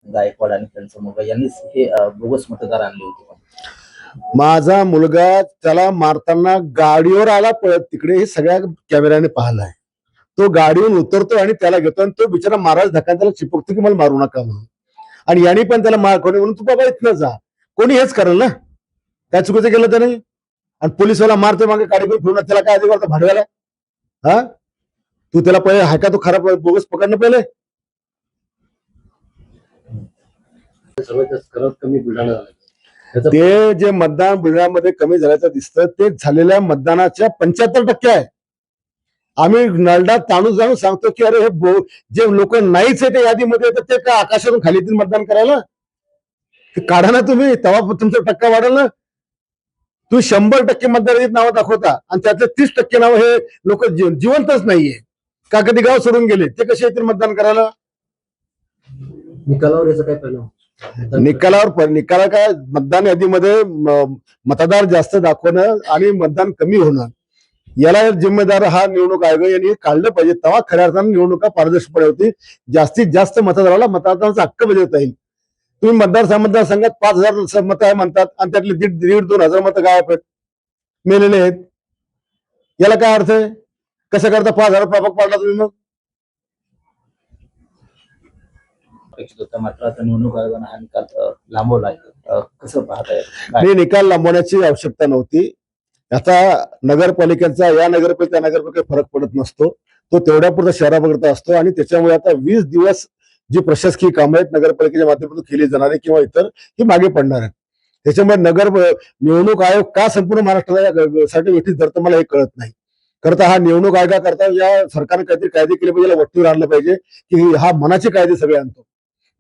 गायकवाड आणि त्यांचा मुलगा यांनीच हे बोगस मतदार आणले होते. माझा मुलगा त्याला मारताना गाडीवर आला पळत तिकडे, हे सगळ्या कॅमेऱ्याने पाहिलाय. तो गाडीवरून उतरतो आणि त्याला घेतो आणि तो बिचारा महाराज धक्का त्याला चिपकतो की मला मारू नका म्हणून. आणि यांनी पण त्याला मार कोणी म्हणून तू बाबा इथनं जा, कोणी हेच करेल ना, काय चुकीचं केलं त्याने. आणि पोलिसवाला मारतो मागे गाडी घेऊन फिरणार, त्याला काय अधिकार भाडव्याला? हा, तू त्याला पहिले हाय का, तो खराब बोगस पकडणं पहिले. सर्वात कमी बुलढाणा ते जे मतदान बुलढाण्यामध्ये कमी झाल्याचं दिसतं ते झालेल्या मतदानाच्या 75% आहे. आम्ही नरडा ताणून जाणून सांगतो की अरे हे जे लोक नाहीच आहे ते यादीमध्ये, तर ते काय आकाशातून खाली येतील मतदान करायला? काढा ना तुम्ही, तेव्हा तुमचा टक्का वाढेल ना. तुम्ही 100% मतदार नावं दाखवता आणि त्यातले 30% नावं हे लोक जिवंतच नाहीये का, कधी गाव सोडून गेले, ते कसे येतील मतदान करायला? निकालावर याचा काय परिणाम? निकाला काय, मतदान यादीमध्ये मतदार जास्त दाखवणं आणि मतदान कमी होणं, याला जिम्मेदार हा निवडणूक आयोग यांनी काढलं पाहिजे. तेव्हा खऱ्या अर्थानं निवडणुका पारदर्शकपणे होती, जास्तीत जास्त मतदाराला मतदानाचा हक्क बजावता येईल. तुम्ही मतदारसंघात 5,000 मतं आहे म्हणतात आणि त्यातले 1,500-2,000 मतं गायब आहेत, मेलेले आहेत. याला काय अर्थ आहे? कसं करता 5,000 प्रभाग पाडला तुम्ही? मग अपेक्षित होता, मात्र आता निवडणूक आयोगानं हा निकाल लांबवला आहे. कसं पाहताय? नाही, निकाल लांबवण्याची आवश्यकता नव्हती. आता नगरपालिकेचा या नगरपालिका त्या नगरपालिकेत फरक पडत नसतो, तो तेवढ्यापुरता शहरापुरता असतो. आणि त्याच्यामुळे आता 20 दिवस जी प्रशासकीय कामं आहेत नगरपालिकेच्या माध्यमातून केली जाणारे किंवा इतर, ही मागे पडणार आहेत. त्याच्यामुळे निवडणूक आयोग का संपूर्ण महाराष्ट्रासाठी वेठीस धरतं मला हे कळत नाही. करता हा निवडणूक आयोगाकरता या सरकारने काहीतरी कायदे केले पाहिजे, याला वट्टीवर आणलं पाहिजे की हा मनाचे कायदे सगळे आणतो.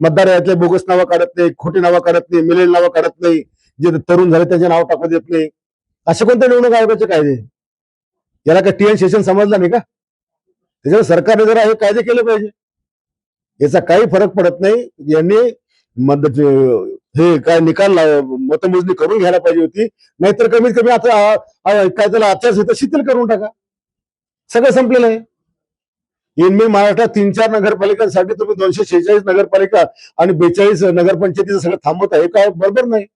मतदार यातले बोगस नावं काढत नाही, खोटी नावं काढत नाही, मिळेल नावं काढत नाही, जे तरुण झाले त्यांचे नाव टाकू देत नाही. असे कोणते निवडणूक आयोगाचे कायदे? याला काय TN शेषन समजला नाही का? त्याच्यामुळे सरकारने जरा हे कायदे केले पाहिजे. याचा काही फरक पडत नाही. यांनी हे काय निकाल मतमोजणी करून घ्यायला पाहिजे होती, नाहीतर कमीत कमी आता काय त्याला आचारसंहिता शिथिल करून टाका. सगळं संपलेलं आहे. महाराष्ट्रात 3-4 नगरपालिकांसाठी तुम्ही 246 नगरपालिका आणि 42 नगरपंचायतीचं सगळं थांबवत आहे, काय बरोबर नाही.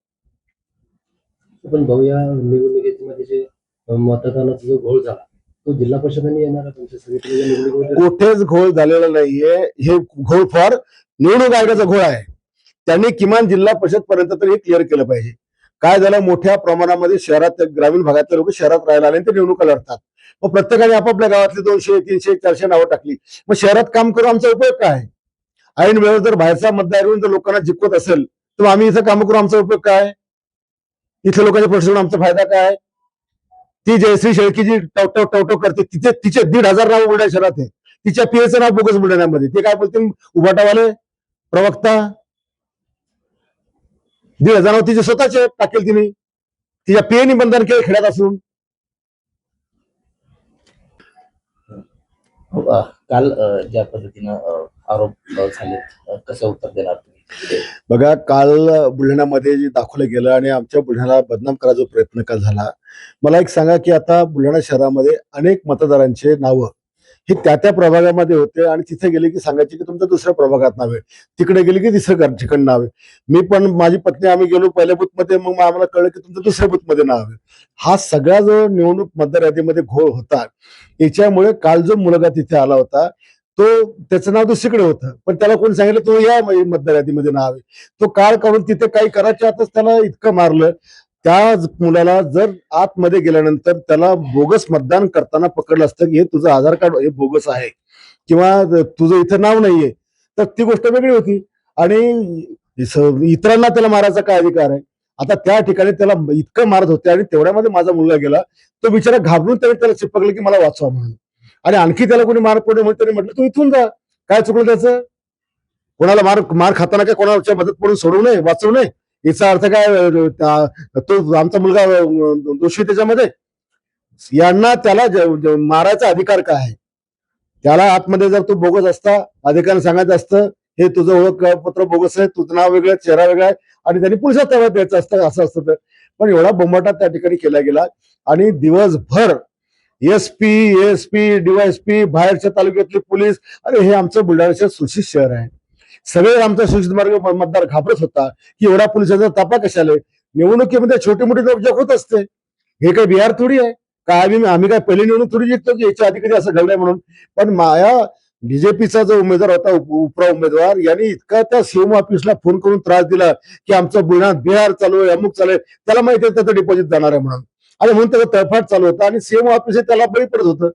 पण भाऊ, या निवडणुकीमध्ये जे मतदानाचा जो घोळ झाला तो जिल्हा परिषदांनी येणार कुठेच घोळ झालेला नाहीये. हे घोळ फार निवडणूक आयोगाचा घोळ आहे. त्यांनी किमान जिल्हा परिषद पर्यंत तरी हे क्लिअर केलं पाहिजे. काय झालं, मोठ्या प्रमाणामध्ये शहरात, ग्रामीण भागातले लोक शहरात राहायला आले, ते निवडणुका लढतात. मग प्रत्येकाने आपापल्या गावातली 200, 300, 400 नावं टाकली. मग शहरात काम करून आमचा उपयोग काय? ऐन वेळेस जर बाहेरचा मतदार येऊन जर लोकांना जिंकवत असेल तर आम्ही इथं काम करून आमचा उपयोग काय? इथल्या लोकांच्या प्रश्न आमचा फायदा काय? ती जयश्री शेळकी जी टवटव करते, तिचे 1,500 नाव बुलढाणा शहरात आहे. तिच्या PAचं नाव बोगस बुलढाण्यामध्ये. ते काय बोलतील उभाटावाले प्रवक्ता? 1,500 नाव तिचे स्वतःचे टाकेल तिने, तिच्या PAने बंधन केलं खेड्यात असून. काल ज्या पद्धतीनं आरोप झाले, कसं उत्तर देणार तुम्ही? बघा, काल बुलढाण्यामध्ये जे दाखवलं गेलं आणि आमच्या बुलढाण्याला बदनाम करायचा प्रयत्न का झाला. मला एक सांगा की आता बुलढाणा शहरामध्ये अनेक मतदारांचे नावं हे त्या प्रभागामध्ये होते आणि तिथे गेले की सांगायचे की तुमचं दुसऱ्या प्रभागात नाव आहे, तिकडे गेले की तिसरं ठिकाण नाव आहे. मी पण माझी पत्नी आम्ही गेलो पहिल्या बूथमध्ये, मग आम्हाला कळलं की तुमचं दुसऱ्या बूथमध्ये नाव आहे. हा सगळा जो निवडणूक मतदार यादीमध्ये घोळ होता, याच्यामुळे काल जो मुलगा तिथे आला होता तो त्याचं नाव दुसरीकडे होतं, पण त्याला कोणी सांगितलं तो या मतदार यादीमध्ये नाव आहे. तो काळ काढून तिथे काही करायच्या आतच त्याला इतकं मारलं. त्या मुलाला जर आतमध्ये गेल्यानंतर त्याला बोगस मतदान करताना पकडलं असतं की हे तुझं आधार कार्ड हे बोगस आहे किंवा तुझं इथं नाव नाहीये, तर ती गोष्ट वेगळी होती. आणि इतरांना त्याला मारायचा काय अधिकार आहे? आता त्या ठिकाणी त्याला इतकं मारत होते आणि तेवढ्यामध्ये माझा मुलगा गेला. तो बिचारा घाबरून त्याला चिपकलं की मला वाचवा म्हणून. आणि आणखी त्याला कोणी मार पडू म्हणून त्याने म्हटलं तू इथून जा. काय चुकलं त्याचं? कोणाला मार खाताना काय कोणाच्या मदत पडून सोडवू नये, वाचवू नये, याचा अर्थ काय? तो आमचा मुलगा दोषी त्याच्यामध्ये? यांना त्याला मारायचा अधिकार काय आहे? त्याला आतमध्ये जर तो बोगस असता, अधिकाऱ्यांना सांगायचं असतं हे तुझं ओळखपत्र बोगस आहे, तुझं नाव वेगळं, चेहरा वेगळा आहे, आणि त्यांनी पुलिसात ताब्यात द्यायचं असतं, असं असतं तर. पण एवढा बोंबाटा त्या ठिकाणी केला गेला आणि दिवसभर SP, ASP, DYSP, बाहेरच्या तालुक्यातले पोलीस, अरे हे आमचं बुलढाण्याचं सुशिक्षित शहर आहे. सगळे आमचा सुशिक्षित मार्ग मतदार घाबरत होता की एवढा पोलिसांचा तापा कशाला. निवडणुकीमध्ये छोटी मोठी नोकझोक होत असते. हे काही बिहार थोडी आहे का आम्ही काय पहिली निवडणूक थोडी जिंकतो की याच्या आधी कधी असं घडलंय म्हणून. पण माया बीजेपीचा जो उमेदवार होता उपरा उमेदवार यांनी इतका त्या सीएम ऑफिसला फोन करून त्रास दिला की आमचं बुलढाणा बिहार चालू आहे, अमुक चालू आहे. त्याला माहिती आहे त्याचं डिपॉझिट जाणार आहे म्हणून. आणि म्हणून त्याचा तळफाट चालू होता आणि सीएम ऑफिस त्याला बळी पडत होतं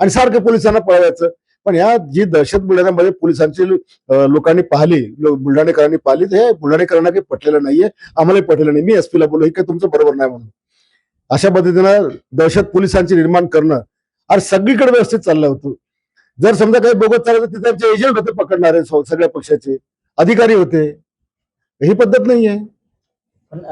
आणि सारखं पोलिसांना पळवायचं. पण या जी दहशत बुलढाण्यामध्ये पोलिसांची लोकांनी पाहिली, बुलढाणेकरांनी पाहिली, तर हे बुलढाणेकरांना काही पटलेलं नाहीये, आम्हालाही पटलेलं नाही. मी एसपीला बोललो हे काही तुमचं बरोबर नाही म्हणून. अशा पद्धतीनं दहशत पोलिसांची निर्माण करणं आणि सगळीकडे व्यवस्थित चाललं होतं. जर समजा काही बोगस चाललं तर त्यांचे एजंट होते पकडणारे, सगळ्या पक्षाचे अधिकारी होते. ही पद्धत नाहीये. पण